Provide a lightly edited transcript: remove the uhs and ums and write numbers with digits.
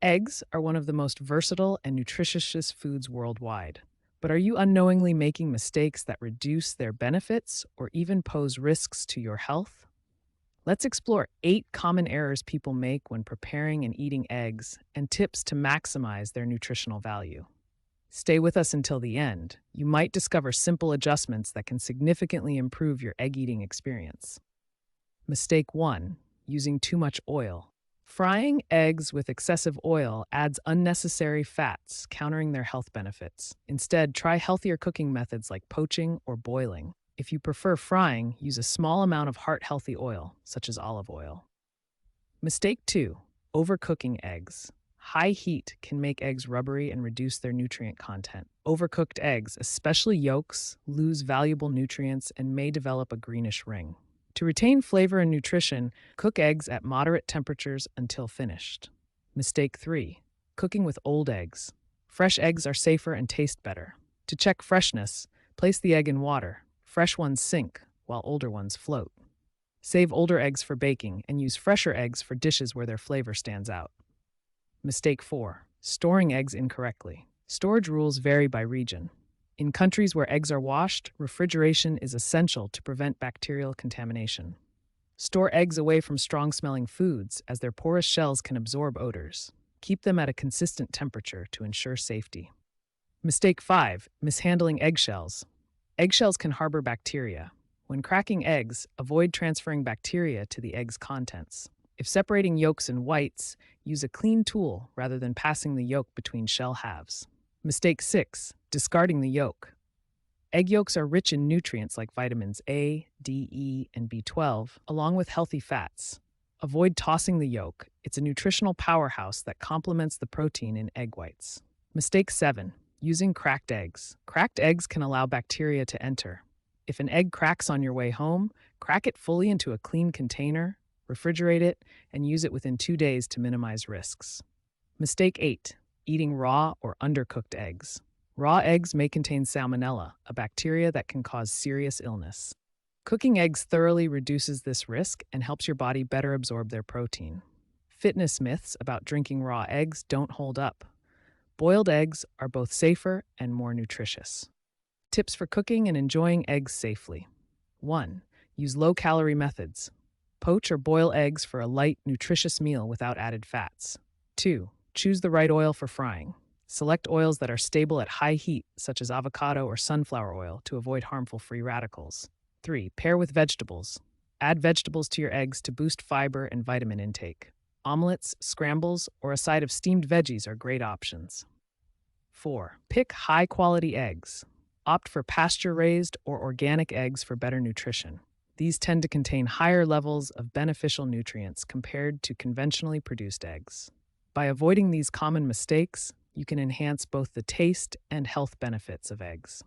Eggs are one of the most versatile and nutritious foods worldwide. But are you unknowingly making mistakes that reduce their benefits or even pose risks to your health? Let's explore 8 common errors people make when preparing and eating eggs and tips to maximize their nutritional value. Stay with us until the end. You might discover simple adjustments that can significantly improve your egg eating experience. Mistake 1: using too much oil. Frying eggs with excessive oil adds unnecessary fats, countering their health benefits. Instead, try healthier cooking methods like poaching or boiling. If you prefer frying, use a small amount of heart-healthy oil, such as olive oil. Mistake 2: overcooking eggs. High heat can make eggs rubbery and reduce their nutrient content. Overcooked eggs, especially yolks, lose valuable nutrients and may develop a greenish ring. To retain flavor and nutrition, cook eggs at moderate temperatures until finished. Mistake 3: cooking with old eggs. Fresh eggs are safer and taste better. To check freshness, place the egg in water. Fresh ones sink, while older ones float. Save older eggs for baking and use fresher eggs for dishes where their flavor stands out. Mistake 4: storing eggs incorrectly. Storage rules vary by region. In countries where eggs are washed, refrigeration is essential to prevent bacterial contamination. Store eggs away from strong-smelling foods, as their porous shells can absorb odors. Keep them at a consistent temperature to ensure safety. Mistake 5: mishandling eggshells. Eggshells can harbor bacteria. When cracking eggs, avoid transferring bacteria to the egg's contents. If separating yolks and whites, use a clean tool rather than passing the yolk between shell halves. Mistake 6: discarding the yolk. Egg yolks are rich in nutrients like vitamins A, D, E, and B12, along with healthy fats. Avoid tossing the yolk. It's a nutritional powerhouse that complements the protein in egg whites. Mistake 7: using cracked eggs. Cracked eggs can allow bacteria to enter. If an egg cracks on your way home, crack it fully into a clean container, refrigerate it, and use it within 2 days to minimize risks. Mistake 8: eating raw or undercooked eggs. Raw eggs may contain salmonella, a bacteria that can cause serious illness. Cooking eggs thoroughly reduces this risk and helps your body better absorb their protein. Fitness myths about drinking raw eggs don't hold up. Boiled eggs are both safer and more nutritious. Tips for cooking and enjoying eggs safely. 1. Use low-calorie methods. Poach or boil eggs for a light, nutritious meal without added fats. 2. Choose the right oil for frying. Select oils that are stable at high heat, such as avocado or sunflower oil, to avoid harmful free radicals. 3. Pair with vegetables. Add vegetables to your eggs to boost fiber and vitamin intake. Omelets, scrambles, or a side of steamed veggies are great options. 4. Pick high-quality eggs. Opt for pasture-raised or organic eggs for better nutrition. These tend to contain higher levels of beneficial nutrients compared to conventionally produced eggs. By avoiding these common mistakes, you can enhance both the taste and health benefits of eggs.